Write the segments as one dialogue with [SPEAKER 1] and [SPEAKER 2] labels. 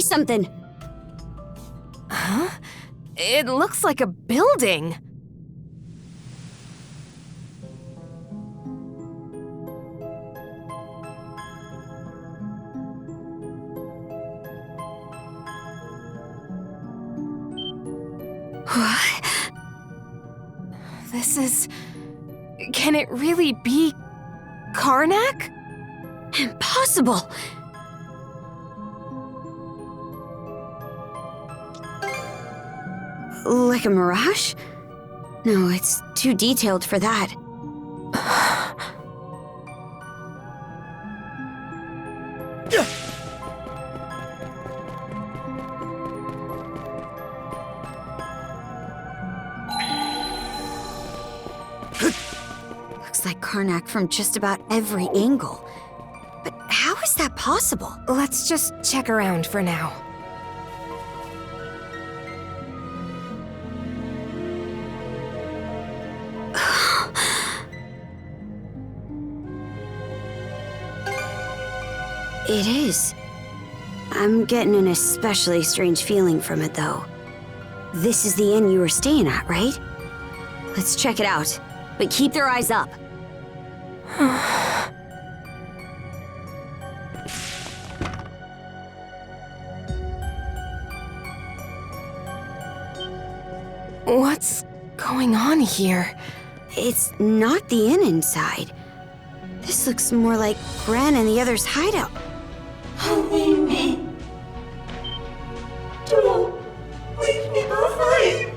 [SPEAKER 1] something.
[SPEAKER 2] Huh? It looks like a building. What? This is... Can it really be Karnak?
[SPEAKER 1] Impossible! Like a mirage? No, it's too detailed for that. Looks like Karnak from just about every angle. But how is that possible?
[SPEAKER 2] Let's just check around for now.
[SPEAKER 1] It is. I'm getting an especially strange feeling from it, though. This is the inn you were staying at, right? Let's check it out, but keep their eyes up.
[SPEAKER 2] What's going on here?
[SPEAKER 1] It's not the inn inside. This looks more like Gran and the others' hideout.
[SPEAKER 3] Leave me. Don't leave me behind.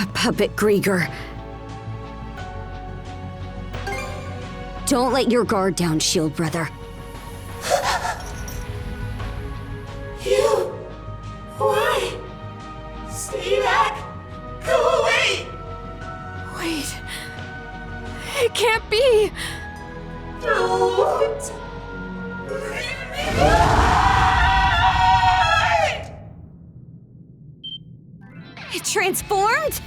[SPEAKER 1] A puppet Grieger. Don't let your guard down, Shield Brother.
[SPEAKER 3] You. Why? Stay back. Go away.
[SPEAKER 2] Wait. It can't be!
[SPEAKER 3] Don't leave me behind.
[SPEAKER 1] It transformed?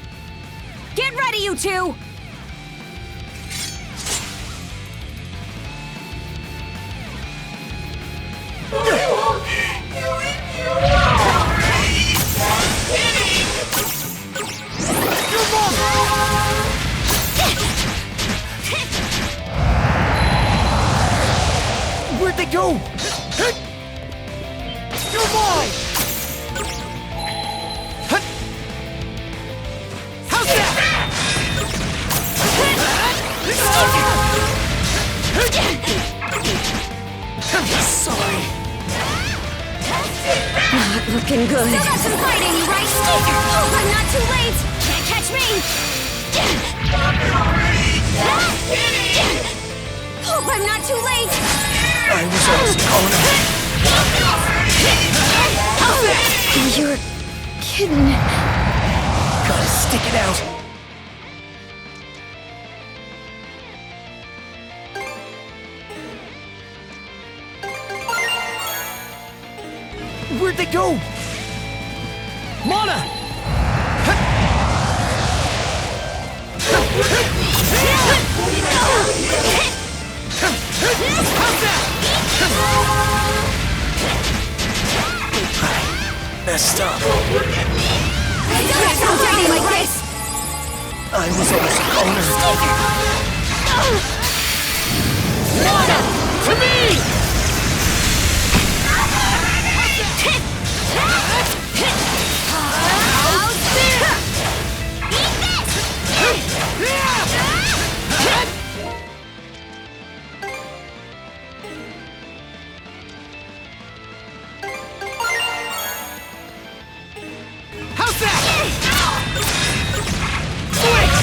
[SPEAKER 1] Get ready, you two!
[SPEAKER 3] I won't leave you alone.
[SPEAKER 4] Where'd they go? You're mine! How's that? Sorry.
[SPEAKER 1] Not looking good.
[SPEAKER 5] Still got some fight in you, right? Hope I'm not too late. Can't catch me. Hope I'm not too late.
[SPEAKER 4] I was almost calling him.
[SPEAKER 1] You're kidding.
[SPEAKER 4] Gotta stick it out. Where'd they go? Mana! Messed up.
[SPEAKER 5] Still got some fight in you, right?
[SPEAKER 4] I was almost calling her.
[SPEAKER 5] Mana,
[SPEAKER 4] To me! How's that? Switch!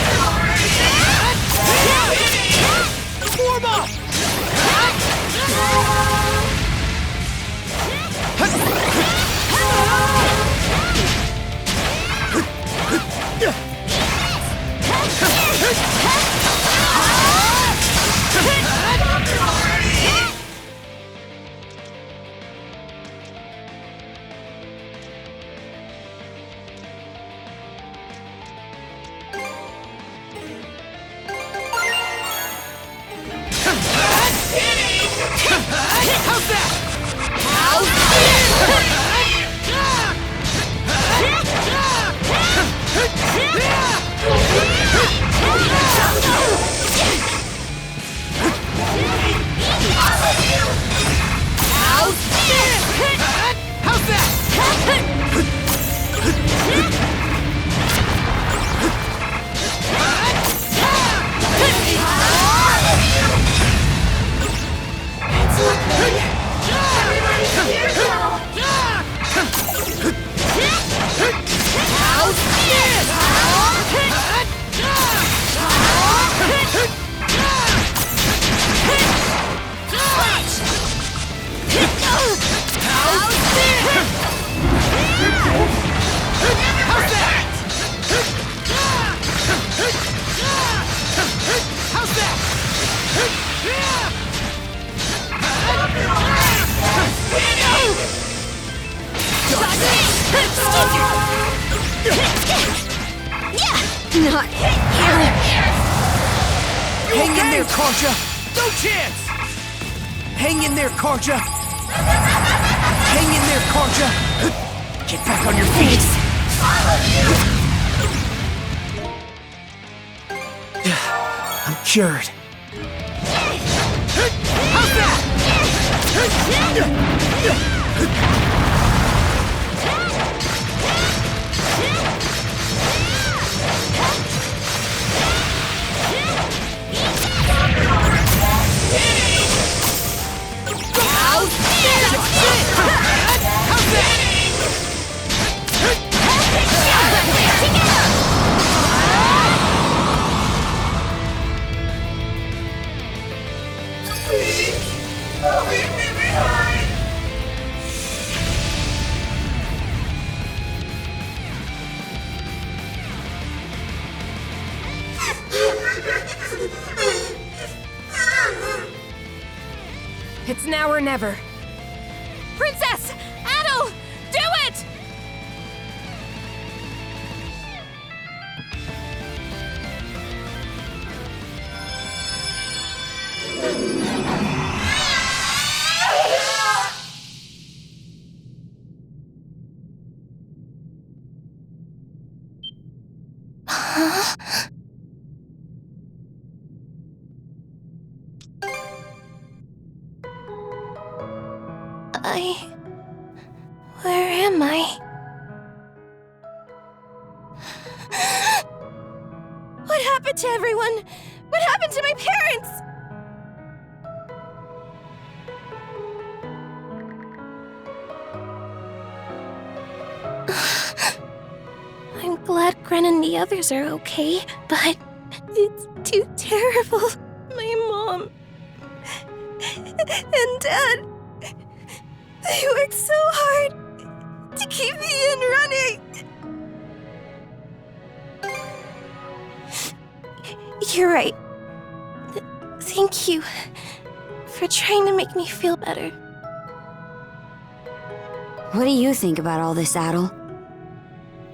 [SPEAKER 4] How's that? How's
[SPEAKER 1] Not here.
[SPEAKER 4] Hang in there, Karja! No chance! Hang in there, Karja! Hang in there, Karja! Get back on your feet! I'm cured. How's that?
[SPEAKER 3] Leave me behind!
[SPEAKER 2] It's now or never. Princess! Adel! Do it!
[SPEAKER 5] Where am I? What happened to everyone? What happened to my parents? I'm glad Gren and the others are okay, but it's too terrible. My mom and Dad, they worked so hard to keep me in running. You're right. Thank you for trying to make me feel better.
[SPEAKER 1] What do you think about all this, Adel?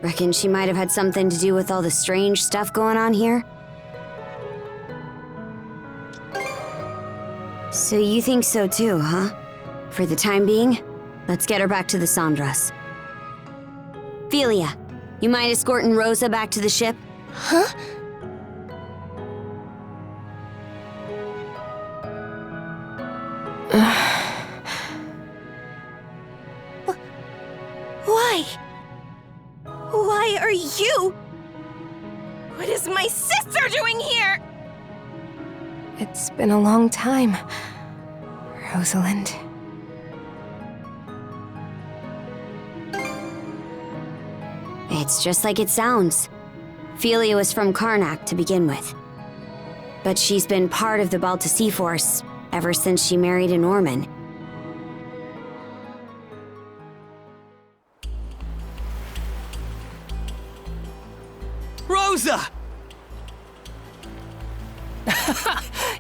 [SPEAKER 1] Reckon she might have had something to do with all the strange stuff going on here? So you think so too, huh? For the time being, let's get her back to the Sandras. Philia, you mind escorting Rosa back to the ship?
[SPEAKER 5] Huh? Why? Why are you? What is my sister doing here?
[SPEAKER 2] It's been a long time, Rosalind.
[SPEAKER 1] It's just like it sounds. Philia was from Karnak to begin with. But she's been part of the Baltasy Force ever since she married a Norman.
[SPEAKER 4] Rosa!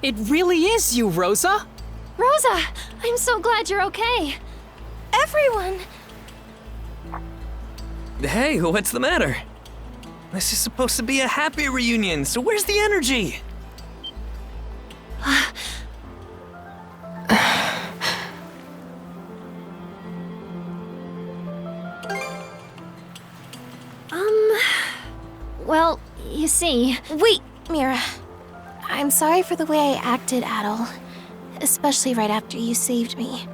[SPEAKER 6] It really is you, Rosa!
[SPEAKER 5] Rosa, I'm so glad you're okay. Everyone!
[SPEAKER 7] Hey, what's the matter? This is supposed to be a happy reunion, so where's the energy?
[SPEAKER 5] Well, you see... Wait, Mira. I'm sorry for the way I acted, Adol. Especially right after you saved me.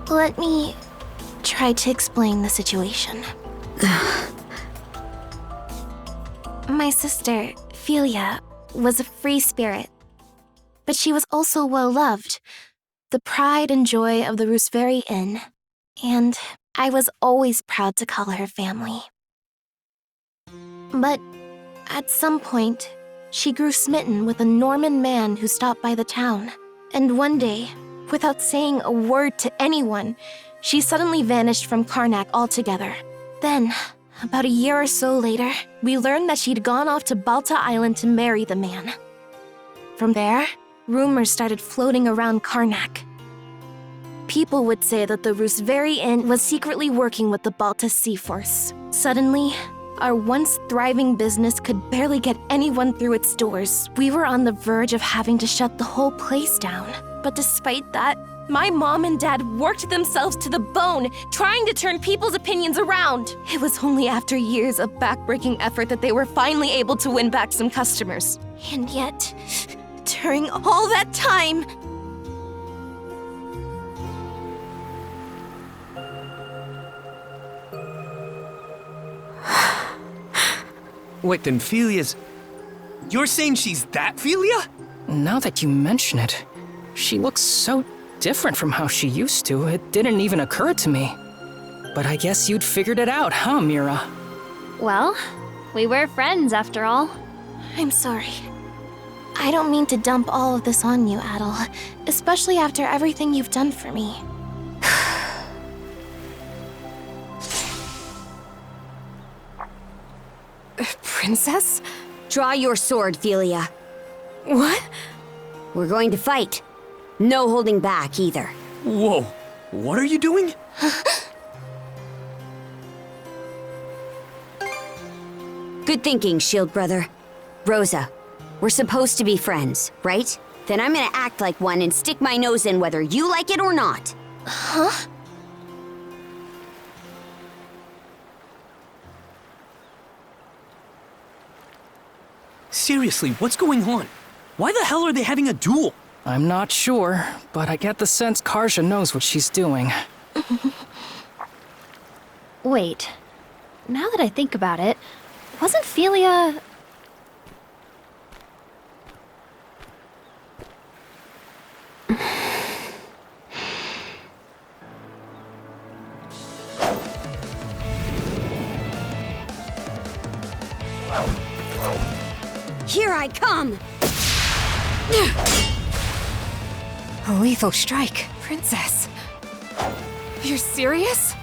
[SPEAKER 5] Let me try to explain the situation. My sister, Philia, was a free spirit. But she was also well-loved. The pride and joy of the Rooseveri Inn. And I was always proud to call her family. But at some point, she grew smitten with a Norman man who stopped by the town. And one day, without saying a word to anyone, she suddenly vanished from Karnak altogether. Then, about a year or so later, we learned that she'd gone off to Balta Island to marry the man. From there, rumors started floating around Karnak. People would say that the Rooseveri Inn was secretly working with the Balta Sea Force. Suddenly, our once thriving business could barely get anyone through its doors. We were on the verge of having to shut the whole place down. But despite that, my mom and dad worked themselves to the bone, trying to turn people's opinions around. It was only after years of backbreaking effort that they were finally able to win back some customers. And yet, during all that time...
[SPEAKER 4] Wait, then Philia's... You're saying she's that Philia?
[SPEAKER 6] Now that you mention it, she looks so different from how she used to, it didn't even occur to me. But I guess you'd figured it out, huh, Mira?
[SPEAKER 5] Well, we were friends after all. I'm sorry. I don't mean to dump all of this on you, Adol, especially after everything you've done for me.
[SPEAKER 2] Princess?
[SPEAKER 1] Draw your sword, Philia.
[SPEAKER 2] What?
[SPEAKER 1] We're going to fight. No holding back, either.
[SPEAKER 4] Whoa, what are you doing?
[SPEAKER 1] Good thinking, Shield Brother. Rosa, we're supposed to be friends, right? Then I'm gonna act like one and stick my nose in whether you like it or not.
[SPEAKER 5] Huh?
[SPEAKER 4] Seriously, what's going on? Why the hell are they having a duel?
[SPEAKER 6] I'm not sure, but I get the sense Karja knows what she's doing.
[SPEAKER 5] Wait. Now that I think about it, wasn't Philia...
[SPEAKER 1] Here I come!
[SPEAKER 2] A lethal strike. Princess. You're serious?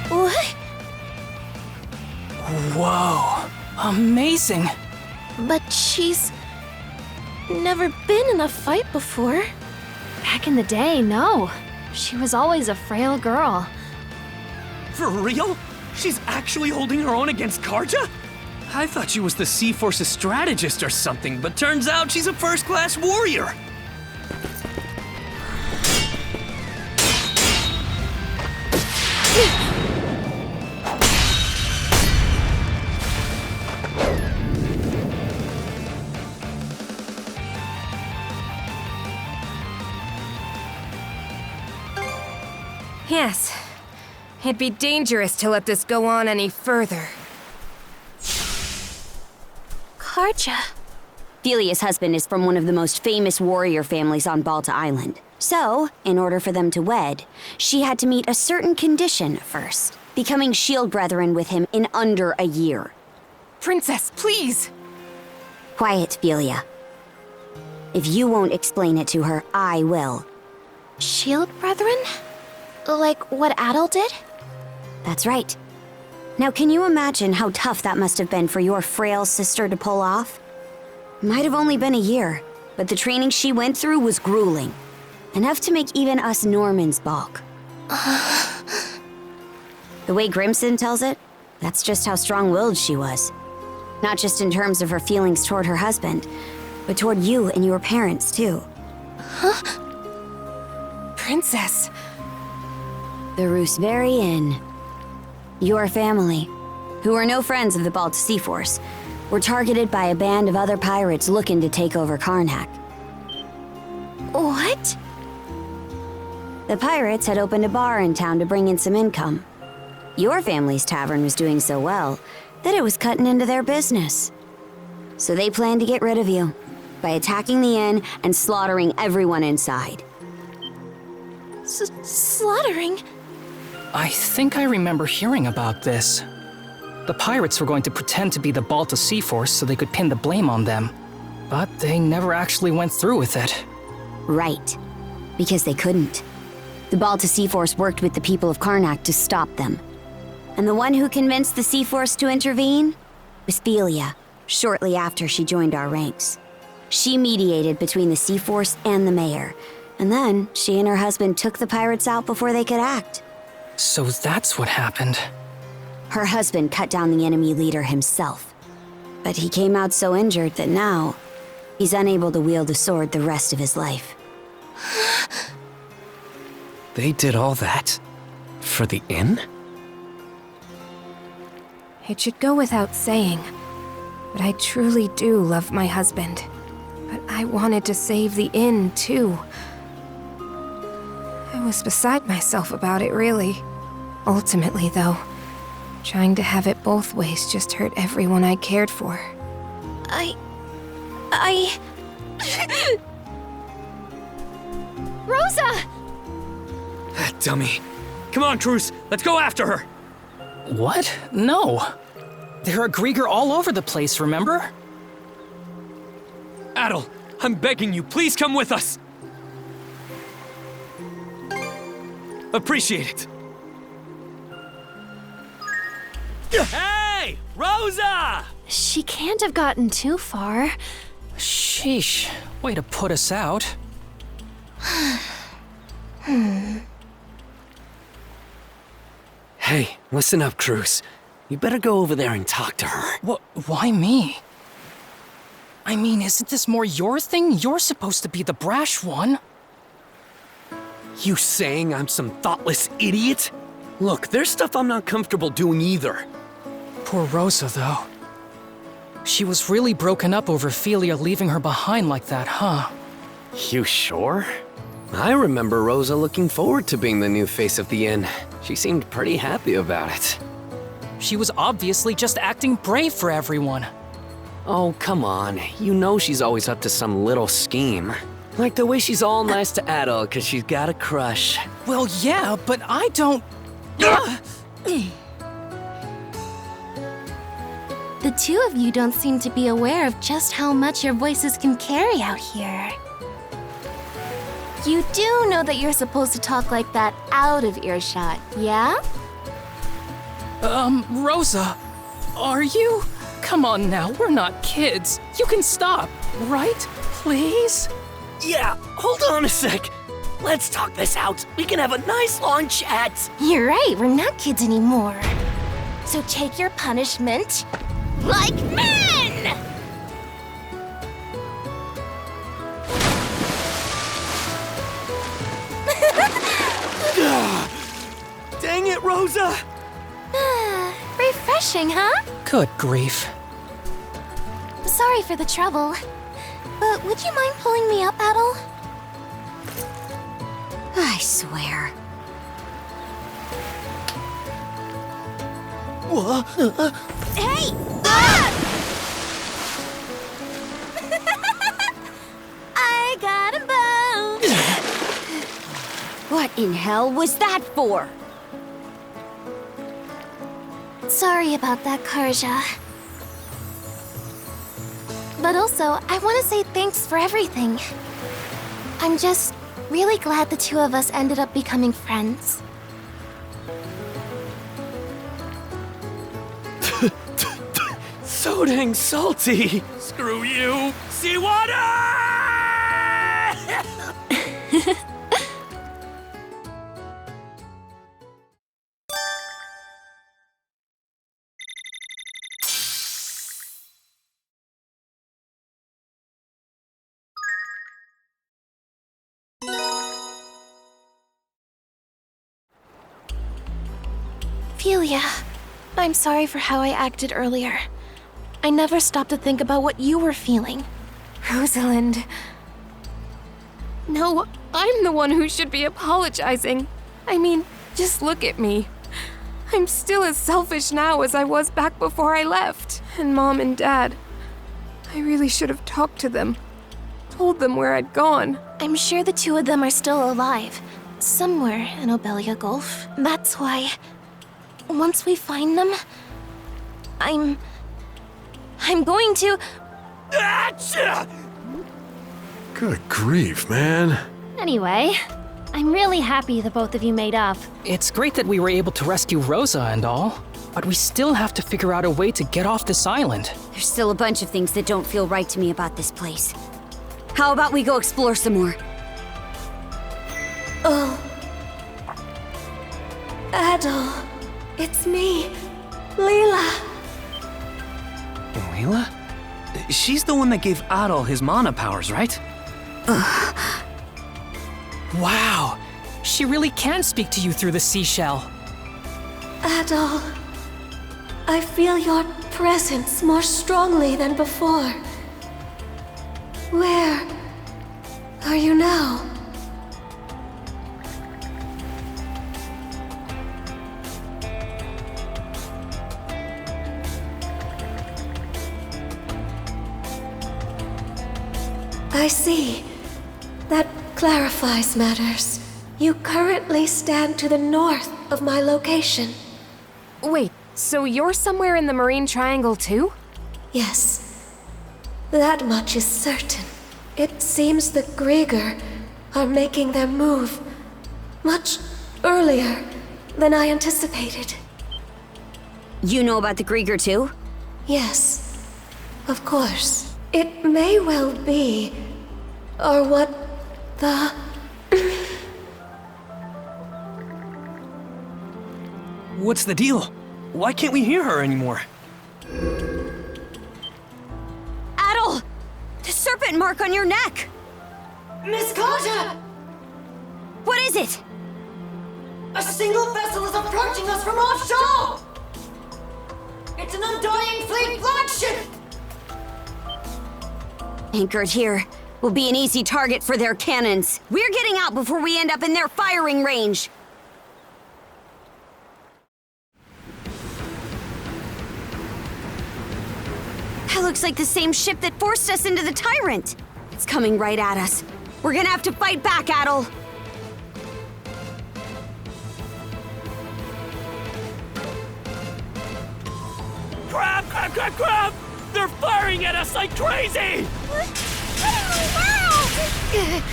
[SPEAKER 5] What?
[SPEAKER 6] Whoa, amazing!
[SPEAKER 5] But she's... never been in a fight before.
[SPEAKER 8] Back in the day, no. She was always a frail girl.
[SPEAKER 4] For real? She's actually holding her own against Karja? I thought she was the Sea Force's strategist or something, but turns out she's a first-class warrior.
[SPEAKER 2] Yes. It'd be dangerous to let this go on any further.
[SPEAKER 5] Karja.
[SPEAKER 1] Philia's husband is from one of the most famous warrior families on Balta Island. So, in order for them to wed, she had to meet a certain condition first, becoming shield brethren with him in under a year.
[SPEAKER 2] Princess, please!
[SPEAKER 1] Quiet, Philia. If you won't explain it to her, I will.
[SPEAKER 5] Shield Brethren? Like what Adol did?
[SPEAKER 1] That's right. Now, can you imagine how tough that must have been for your frail sister to pull off? Might have only been a year, but the training she went through was grueling. Enough to make even us Normans balk. The way Grimson tells it, that's just how strong-willed she was. Not just in terms of her feelings toward her husband, but toward you and your parents, too.
[SPEAKER 2] Princess.
[SPEAKER 1] The Roos very Inn. Your family, who are no friends of the Balta Sea Force, were targeted by a band of other pirates looking to take over Karnak.
[SPEAKER 5] What?
[SPEAKER 1] The pirates had opened a bar in town to bring in some income. Your family's tavern was doing so well that it was cutting into their business. So they planned to get rid of you by attacking the inn and slaughtering everyone inside.
[SPEAKER 5] Slaughtering?
[SPEAKER 6] I think I remember hearing about this. The pirates were going to pretend to be the Balta Sea Force so they could pin the blame on them. But they never actually went through with it.
[SPEAKER 1] Right. Because they couldn't. The Balta Sea Force worked with the people of Karnak to stop them. And the one who convinced the Sea Force to intervene was Philia, shortly after she joined our ranks. She mediated between the Sea Force and the mayor, and then she and her husband took the pirates out before they could act.
[SPEAKER 6] So that's what happened.
[SPEAKER 1] Her husband cut down the enemy leader himself. But he came out so injured that now, he's unable to wield a sword the rest of his life.
[SPEAKER 7] They did all that? For the inn?
[SPEAKER 2] It should go without saying, but I truly do love my husband. But I wanted to save the inn, too. I was beside myself about it, really. Ultimately, though, trying to have it both ways just hurt everyone I cared for.
[SPEAKER 8] Rosa!
[SPEAKER 4] That dummy. Come on, Cruz, let's go after her.
[SPEAKER 6] What? No. There are Grieger all over the place, remember?
[SPEAKER 4] Adel, I'm begging you, please come with us. Appreciate it. Hey, Rosa!
[SPEAKER 8] She can't have gotten too far.
[SPEAKER 6] Sheesh. Way to put us out.
[SPEAKER 7] Hey, listen up, Cruz. You better go over there and talk to her.
[SPEAKER 6] Why me? I mean, isn't this more your thing? You're supposed to be the brash one.
[SPEAKER 7] You saying I'm some thoughtless idiot? Look, there's stuff I'm not comfortable doing either.
[SPEAKER 6] Poor Rosa, though. She was really broken up over Philia leaving her behind like that, huh?
[SPEAKER 7] You sure? I remember Rosa looking forward to being the new face of the inn. She seemed pretty happy about it.
[SPEAKER 6] She was obviously just acting brave for everyone.
[SPEAKER 7] Oh, come on. You know she's always up to some little scheme. Like the way she's all nice to Adel because she's got a crush.
[SPEAKER 6] Well, yeah, but I don't...
[SPEAKER 5] The two of you don't seem to be aware of just how much your voices can carry out here. You do know that you're supposed to talk like that out of earshot, yeah?
[SPEAKER 6] Rosa, are you? Come on now, we're not kids. You can stop, right? Please?
[SPEAKER 7] Yeah, hold on a sec. Let's talk this out. We can have a nice long chat.
[SPEAKER 5] You're right, we're not kids anymore. So take your punishment like men!
[SPEAKER 7] Dang it, Rosa!
[SPEAKER 5] Refreshing, huh?
[SPEAKER 6] Good grief.
[SPEAKER 5] Sorry for the trouble. But would you mind pulling me up, Adel?
[SPEAKER 1] I swear.
[SPEAKER 5] Hey! Ah! I got a bone!
[SPEAKER 1] What in hell was that for?
[SPEAKER 5] Sorry about that, Karja. But also, I want to say thanks for everything. I'm just really glad the two of us ended up becoming friends.
[SPEAKER 7] So dang salty.
[SPEAKER 4] Screw you! Seawater!
[SPEAKER 5] Ophelia, I'm sorry for how I acted earlier. I never stopped to think about what you were feeling.
[SPEAKER 2] Rosalind. No, I'm the one who should be apologizing. I mean, just look at me. I'm still as selfish now as I was back before I left. And Mom and Dad, I really should have talked to them. Told them where I'd gone.
[SPEAKER 5] I'm sure the two of them are still alive, somewhere in Obelia Gulf. That's why, once we find them, I'm going to...
[SPEAKER 9] Good grief, man.
[SPEAKER 8] Anyway, I'm really happy the both of you made up.
[SPEAKER 6] It's great that we were able to rescue Rosa and all, but we still have to figure out a way to get off this island.
[SPEAKER 1] There's still a bunch of things that don't feel right to me about this place. How about we go explore some more?
[SPEAKER 10] Oh. Adol. It's me. Leela.
[SPEAKER 4] Leela? She's the one that gave Adol his mana powers, right?
[SPEAKER 6] Wow, she really can speak to you through the seashell.
[SPEAKER 10] Adol. I feel your presence more strongly than before. Where are you now? I see. That clarifies matters. You currently stand to the north of my location.
[SPEAKER 2] Wait, so you're somewhere in the Marine Triangle too?
[SPEAKER 10] Yes. That much is certain. It seems the Grieger are making their move much earlier than I anticipated.
[SPEAKER 1] You know about the Grieger too?
[SPEAKER 10] Yes, of course. It may well be, or what the...
[SPEAKER 4] What's the deal? Why can't we hear her anymore?
[SPEAKER 1] Adol! The serpent mark on your neck!
[SPEAKER 10] Miss Carter!
[SPEAKER 1] What is it?
[SPEAKER 10] A single vessel is approaching us from offshore! It's an Undying Fleet flagship!
[SPEAKER 1] Anchored here will be an easy target for their cannons. We're getting out before we end up in their firing range. That looks like the same ship that forced us into the Tyrant. It's coming right at us. We're gonna have to fight back, Adol.
[SPEAKER 4] Grab, grab, grab, grab! They're firing at us like crazy!
[SPEAKER 10] What in the world?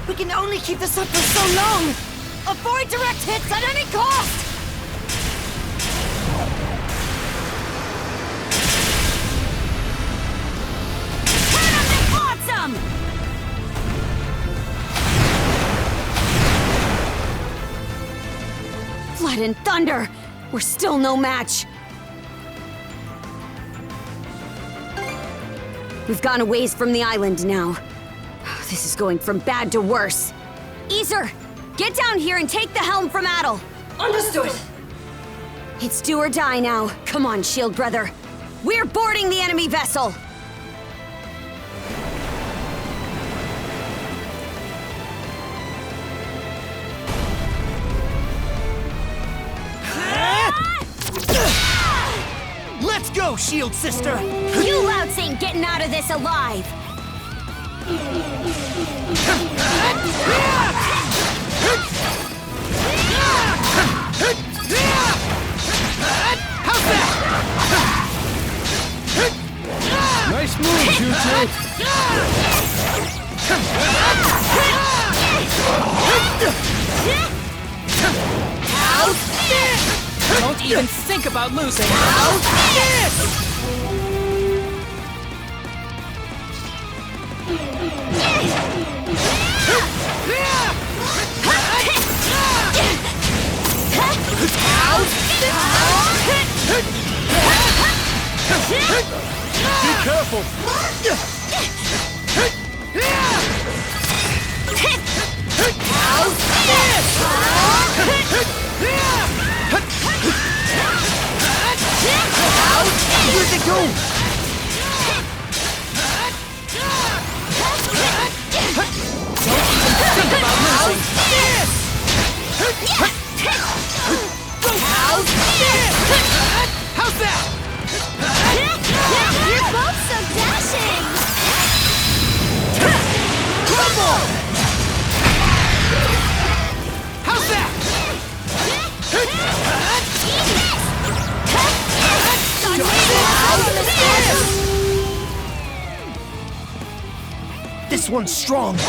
[SPEAKER 10] We can only keep this up for so long! Avoid direct hits at any cost!
[SPEAKER 1] Awesome! Blood and thunder! We're still no match! We've gone a ways from the island now. This is going from bad to worse. Easer, get down here and take the helm from Adol.
[SPEAKER 10] Understood!
[SPEAKER 1] It's do or die now. Come on, Shield Brother. We're boarding the enemy vessel!
[SPEAKER 4] Let's go, Shield Sister!
[SPEAKER 1] You louts ain't getting out of this alive!
[SPEAKER 4] How's that?
[SPEAKER 9] Nice move, you
[SPEAKER 6] Don't even think about losing.
[SPEAKER 9] Be careful! This one's strong.
[SPEAKER 4] Again!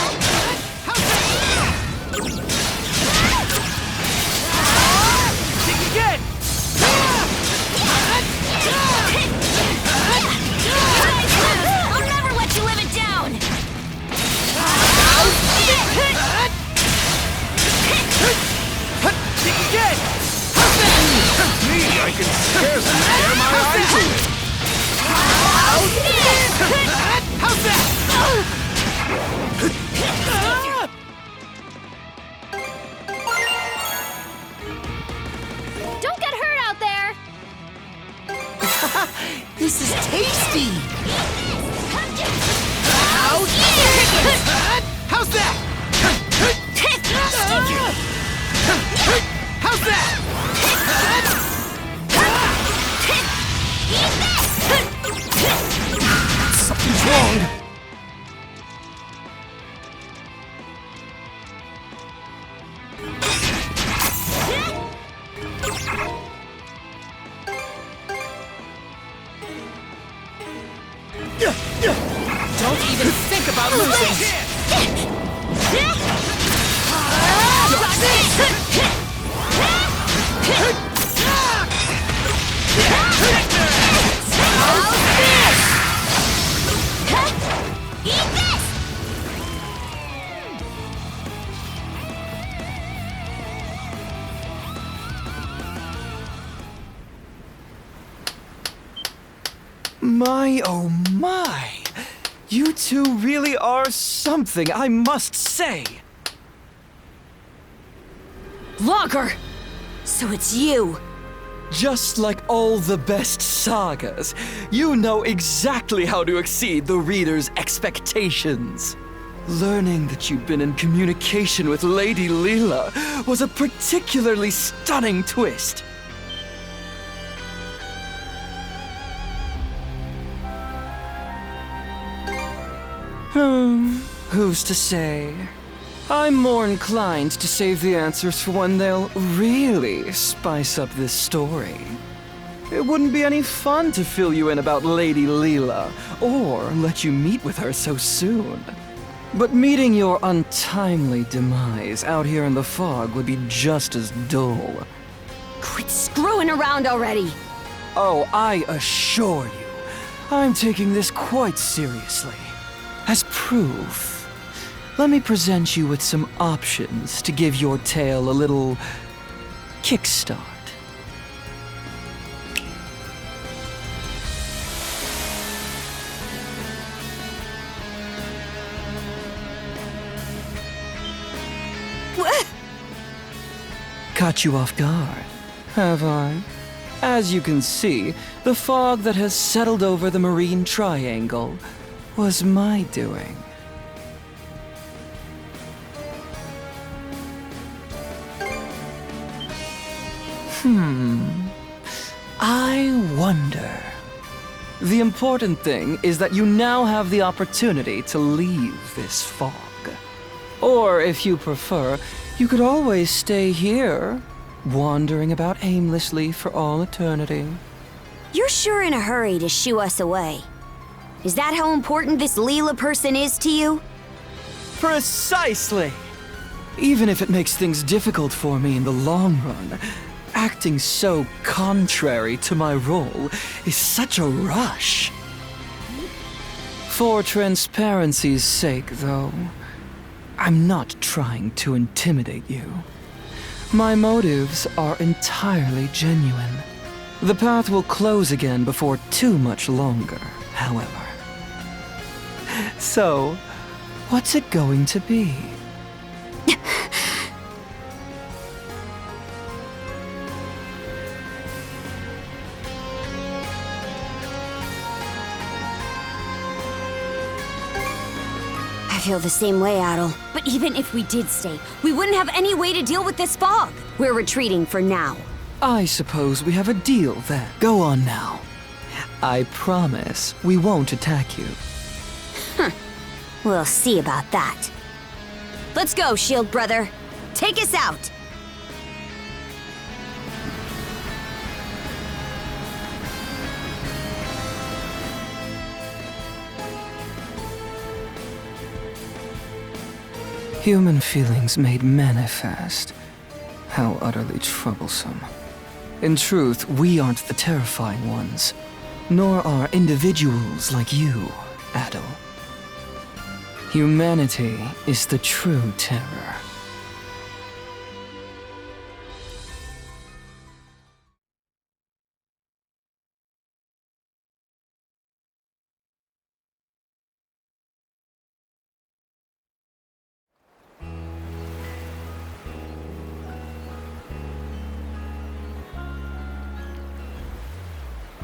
[SPEAKER 1] I'll never let you live it down!
[SPEAKER 4] Again!
[SPEAKER 9] Me, I can scarcely tear my eyes away.
[SPEAKER 4] How's that?
[SPEAKER 8] Don't get hurt out there!
[SPEAKER 3] This is tasty!
[SPEAKER 4] How's that? How's that?
[SPEAKER 9] Something's wrong.
[SPEAKER 6] Don't even think about losing!
[SPEAKER 11] My, oh my! You two really are something, I must say!
[SPEAKER 1] Logger! So it's you!
[SPEAKER 11] Just like all the best sagas, you know exactly how to exceed the reader's expectations. Learning that you'd been in communication with Lady Leela was a particularly stunning twist. Who's to say? I'm more inclined to save the answers for when they'll really spice up this story. It wouldn't be any fun to fill you in about Lady Leela, or let you meet with her so soon. But meeting your untimely demise out here in the fog would be just as dull.
[SPEAKER 1] Quit screwing around already!
[SPEAKER 11] Oh, I assure you, I'm taking this quite seriously. As proof, let me present you with some options to give your tale a little kickstart. Caught you off guard, have I? As you can see, the fog that has settled over the Marine Triangle was my doing. I wonder. The important thing is that you now have the opportunity to leave this fog. Or, if you prefer, you could always stay here, wandering about aimlessly for all eternity.
[SPEAKER 1] You're sure in a hurry to shoo us away. Is that how important this Leela person is to you?
[SPEAKER 11] Precisely! Even if it makes things difficult for me in the long run, acting so contrary to my role is such a rush. For transparency's sake, though, I'm not trying to intimidate you. My motives are entirely genuine. The path will close again before too much longer, however. So, what's it going to be?
[SPEAKER 1] I feel the same way, Adel. But even if we did stay, we wouldn't have any way to deal with this fog. We're retreating for now.
[SPEAKER 11] I suppose we have a deal then. Go on now. I promise we won't attack you.
[SPEAKER 1] We'll see about that. Let's go, Shield Brother. Take us out!
[SPEAKER 11] Human feelings made manifest. How utterly troublesome. In truth, we aren't the terrifying ones, nor are individuals like you, Adel. Humanity is the true terror.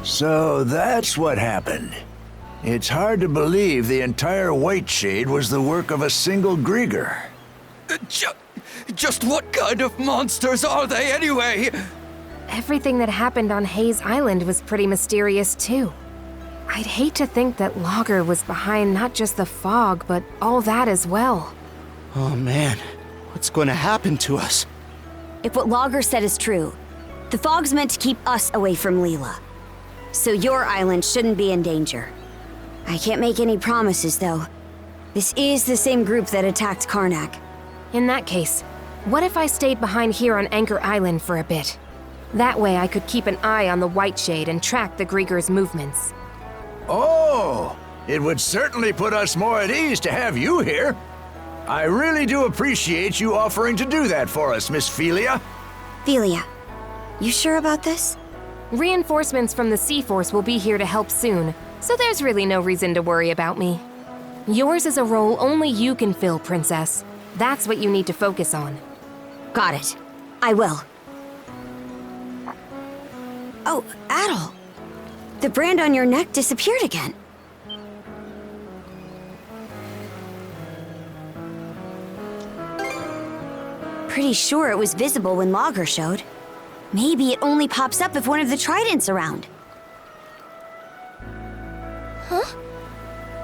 [SPEAKER 12] So that's what happened. It's hard to believe the entire White Shade was the work of a single Grieger.
[SPEAKER 9] Just what kind of monsters are they anyway?
[SPEAKER 2] Everything that happened on Hayes Island was pretty mysterious too. I'd hate to think that Logger was behind not just the fog, but all that as well.
[SPEAKER 3] Oh man, what's going to happen to us?
[SPEAKER 1] If what Logger said is true, the fog's meant to keep us away from Leela. So your island shouldn't be in danger. I can't make any promises, though. This is the same group that attacked Karnak.
[SPEAKER 2] In that case, what if I stayed behind here on Anchor Island for a bit? That way I could keep an eye on the White Shade and track the Grieger's movements.
[SPEAKER 12] Oh, it would certainly put us more at ease to have you here. I really do appreciate you offering to do that for us, Miss Philia.
[SPEAKER 1] Philia, you sure about this?
[SPEAKER 2] Reinforcements from the Sea Force will be here to help soon, so there's really no reason to worry about me. Yours is a role only you can fill, Princess. That's what you need to focus on.
[SPEAKER 1] Got it. I will. Oh, Adel. The brand on your neck disappeared again. Pretty sure it was visible when Logger showed. Maybe it only pops up if one of the tridents around.
[SPEAKER 5] Huh?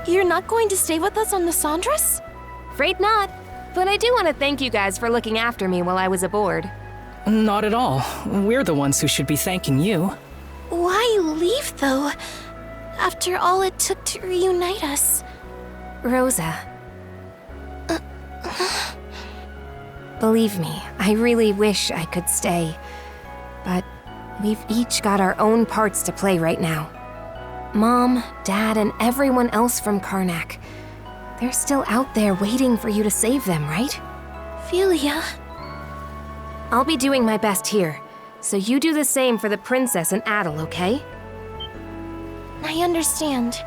[SPEAKER 5] You're not going to stay with us on the Sandras?
[SPEAKER 2] Afraid not. But I do want to thank you guys for looking after me while I was aboard.
[SPEAKER 6] Not at all. We're the ones who should be thanking you.
[SPEAKER 5] Why leave, though? After all it took to reunite us.
[SPEAKER 2] Rosa. Believe me, I really wish I could stay. But we've each got our own parts to play right now. Mom, Dad, and everyone else from Karnak. They're still out there waiting for you to save them, right?
[SPEAKER 5] Philia.
[SPEAKER 2] I'll be doing my best here, so you do the same for the princess and Adel, okay?
[SPEAKER 5] I understand.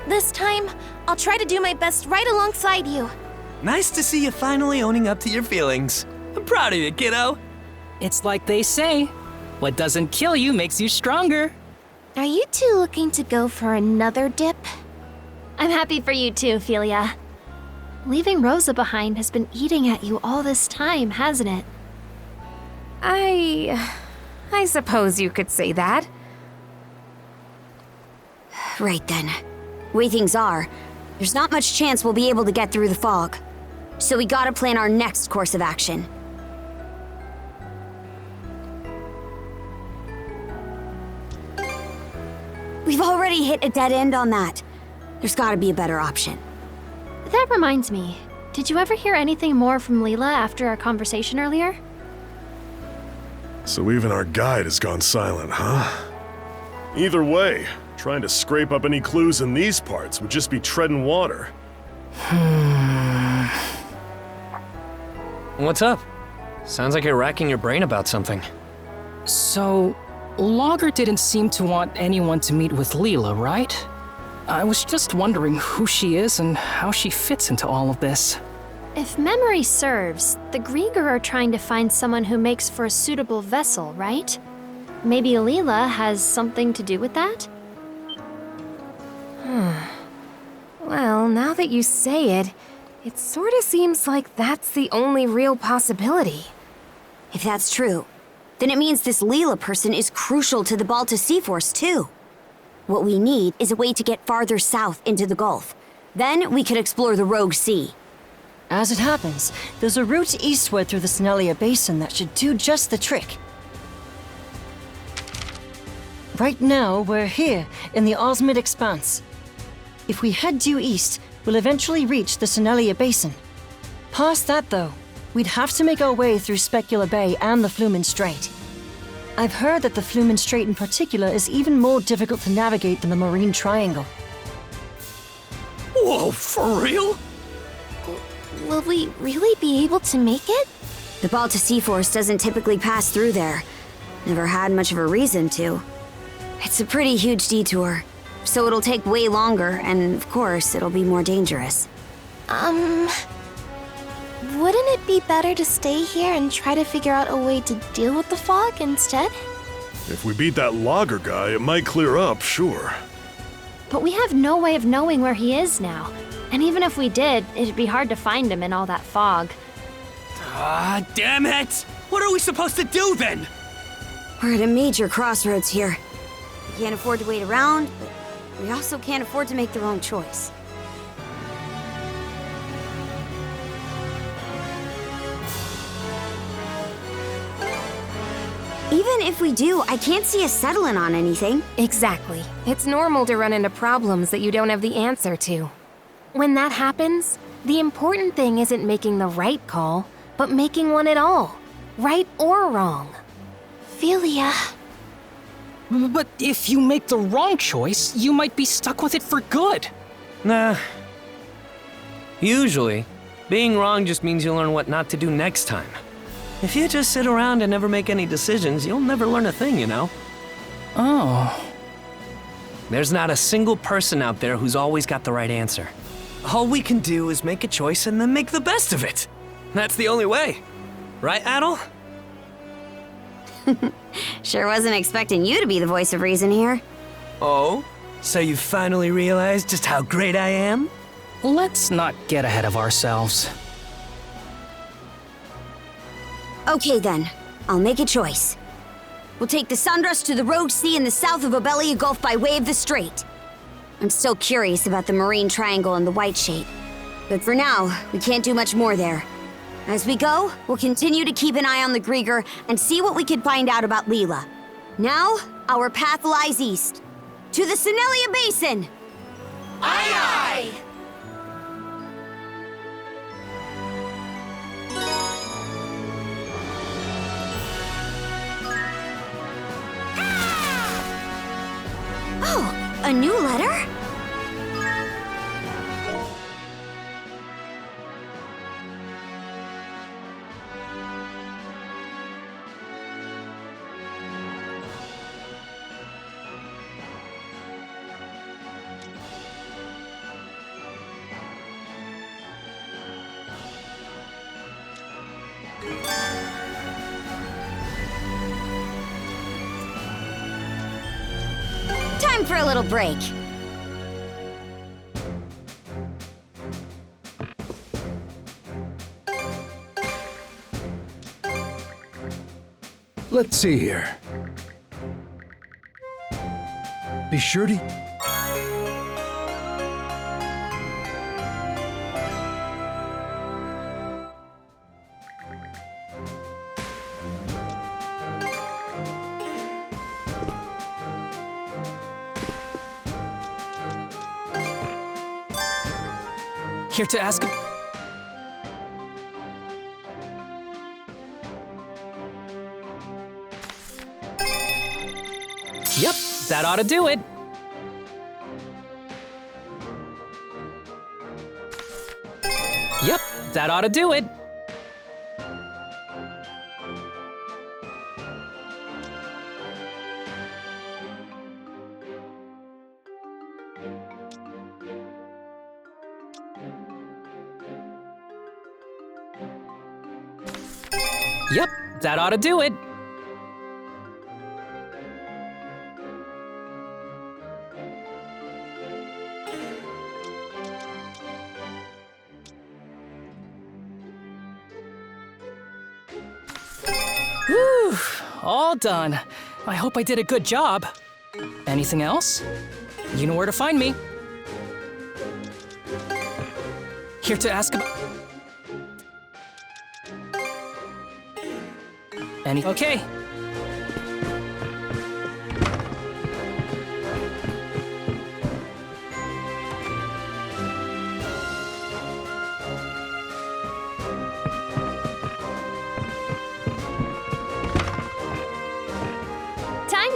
[SPEAKER 5] This time, I'll try to do my best right alongside you.
[SPEAKER 4] Nice to see you finally owning up to your feelings. I'm proud of you, kiddo.
[SPEAKER 6] It's like they say, what doesn't kill you makes you stronger.
[SPEAKER 5] Are you two looking to go for another dip?
[SPEAKER 8] I'm happy for you too, Philia. Leaving Rosa behind has been eating at you all this time, hasn't it?
[SPEAKER 2] I suppose you could say that.
[SPEAKER 1] Right then. Way things are, there's not much chance we'll be able to get through the fog. So we gotta plan our next course of action. We've already hit a dead end on that. There's gotta be a better option.
[SPEAKER 8] That reminds me, did you ever hear anything more from Leela after our conversation earlier?
[SPEAKER 9] So even our guide has gone silent, huh? Either way, trying to scrape up any clues in these parts would just be treading water.
[SPEAKER 7] What's up? Sounds like you're racking your brain about something.
[SPEAKER 6] So, Logger didn't seem to want anyone to meet with Leela, right? I was just wondering who she is and how she fits into all of this.
[SPEAKER 8] If memory serves, the Grieger are trying to find someone who makes for a suitable vessel, right? Maybe Leela has something to do with that?
[SPEAKER 2] Well, now that you say it, it sort of seems like that's the only real possibility.
[SPEAKER 1] If that's true, then it means this Leela person is crucial to the Balta Sea Force, too. What we need is a way to get farther south into the Gulf. Then we could explore the Rogue Sea.
[SPEAKER 13] As it happens, there's a route eastward through the Senelia Basin that should do just the trick. Right now, we're here, in the Osmid Expanse. If we head due east, we'll eventually reach the Senelia Basin. Past that, though, we'd have to make our way through Specular Bay and the Flumen Strait. I've heard that the Flumen Strait in particular is even more difficult to navigate than the Marine Triangle.
[SPEAKER 4] Whoa, for real?
[SPEAKER 5] Will we really be able to make it?
[SPEAKER 1] The Balta Sea Force doesn't typically pass through there. Never had much of a reason to. It's a pretty huge detour, so it'll take way longer, and of course, it'll be more dangerous.
[SPEAKER 5] Wouldn't it be better to stay here and try to figure out a way to deal with the fog instead?
[SPEAKER 9] If we beat that logger guy, it might clear up, sure.
[SPEAKER 8] But we have no way of knowing where he is now. And even if we did, it'd be hard to find him in all that fog.
[SPEAKER 4] Ah, damn it! What are we supposed to do then?
[SPEAKER 1] We're at a major crossroads here. We can't afford to wait around, but we also can't afford to make the wrong choice. Even if we do, I can't see us settling on anything.
[SPEAKER 2] Exactly. It's normal to run into problems that you don't have the answer to. When that happens, the important thing isn't making the right call, but making one at all, right or wrong.
[SPEAKER 5] Philia.
[SPEAKER 6] But if you make the wrong choice, you might be stuck with it for good.
[SPEAKER 4] Nah. Usually, being wrong just means you learn what not to do next time. If you just sit around and never make any decisions, you'll never learn a thing, you know?
[SPEAKER 6] Oh.
[SPEAKER 4] There's not a single person out there who's always got the right answer. All we can do is make a choice and then make the best of it. That's the only way. Right, Adel?
[SPEAKER 1] Sure wasn't expecting you to be the voice of reason here.
[SPEAKER 4] Oh? So you finally realized just how great I am?
[SPEAKER 6] Let's not get ahead of ourselves.
[SPEAKER 1] Okay then, I'll make a choice. We'll take the Sandras to the Rogue Sea in the south of Obelia Gulf by way of the Strait. I'm still curious about the Marine Triangle and the White Shade, but for now, we can't do much more there. As we go, we'll continue to keep an eye on the Grieger and see what we can find out about Leela. Now, our path lies east, to the Senelia Basin! Aye aye! Oh, a new letter? Time for a little break.
[SPEAKER 14] Let's see here. Be sure to...
[SPEAKER 6] Here to ask... Yep, that ought to do it. Yep, that ought to do it. Yep, that ought to do it. Whew, all done. I hope I did a good job. Anything else? You know where to find me. Here to ask about... Okay.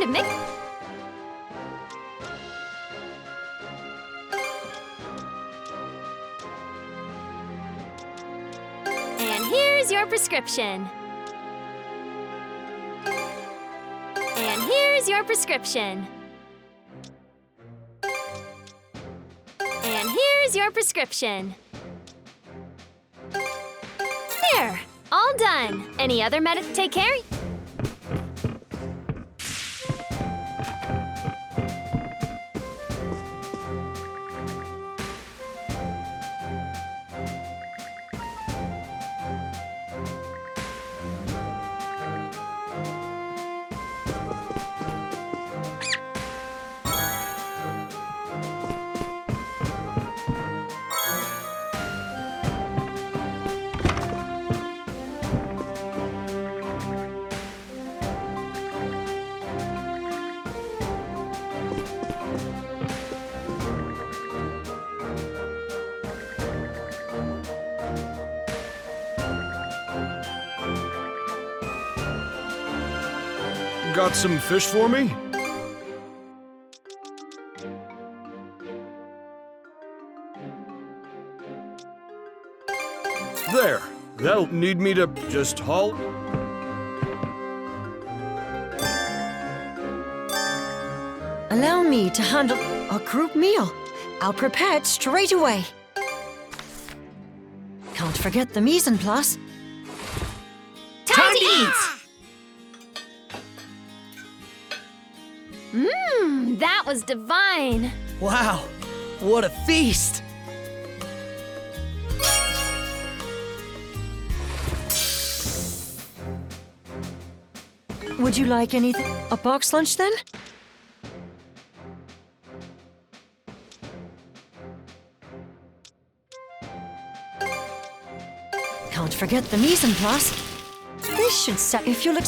[SPEAKER 8] to mix. And here's your prescription. And here's your prescription. And here's your prescription. There, all done. Any other meds to take care?
[SPEAKER 9] Got some fish for me? There. That'll need me to just haul.
[SPEAKER 13] Allow me to handle a group meal. I'll prepare it straight away. Can't forget the mise en place.
[SPEAKER 8] Time to eat! That was divine.
[SPEAKER 4] Wow, what a feast!
[SPEAKER 13] Would you like anything? A box lunch then? Can't forget the mise en place. This should set if you'll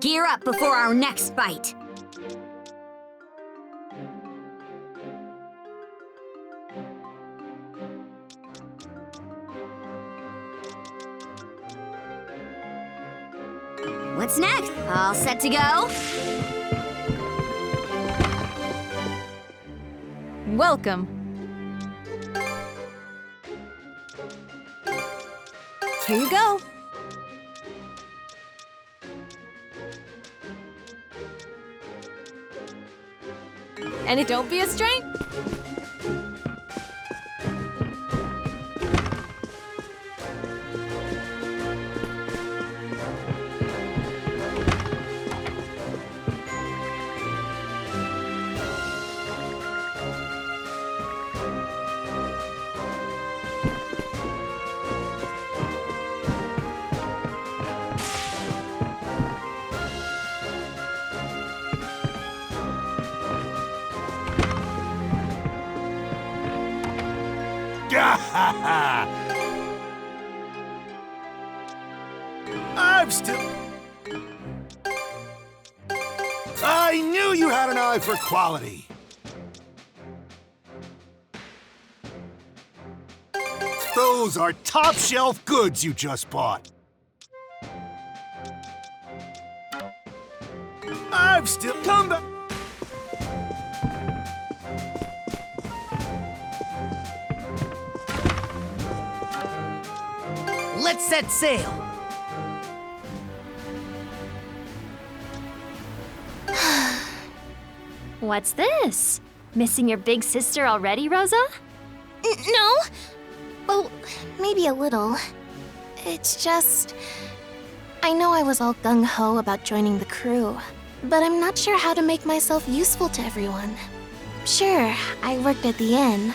[SPEAKER 1] Gear up before our next bite. What's next? All set to go?
[SPEAKER 2] Welcome.
[SPEAKER 1] Here you go.
[SPEAKER 2] And it don't be a strain.
[SPEAKER 3] I'm still... I knew you had an eye for quality. Those are top-shelf goods you just bought. I've still come back.
[SPEAKER 4] Let's set sail!
[SPEAKER 8] What's this? Missing your big sister already, Rosa?
[SPEAKER 5] No. Well, maybe a little. It's just... I know I was all gung-ho about joining the crew, but I'm not sure how to make myself useful to everyone. Sure, I worked at the inn,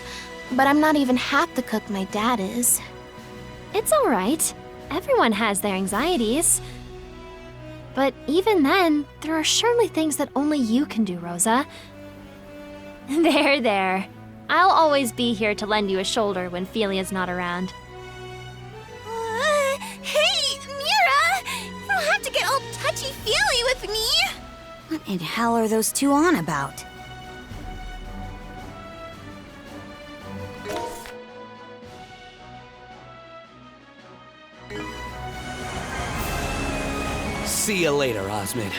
[SPEAKER 5] But I'm not even half the cook my dad is.
[SPEAKER 8] It's all right. Everyone has their anxieties. But even then, there are surely things that only you can do, Rosa. There. I'll always be here to lend you a shoulder when Felia's not around.
[SPEAKER 15] Hey, Mira! You don't have to get all touchy-feely with me!
[SPEAKER 1] What in hell are those two on about?
[SPEAKER 7] See you later, Osmond.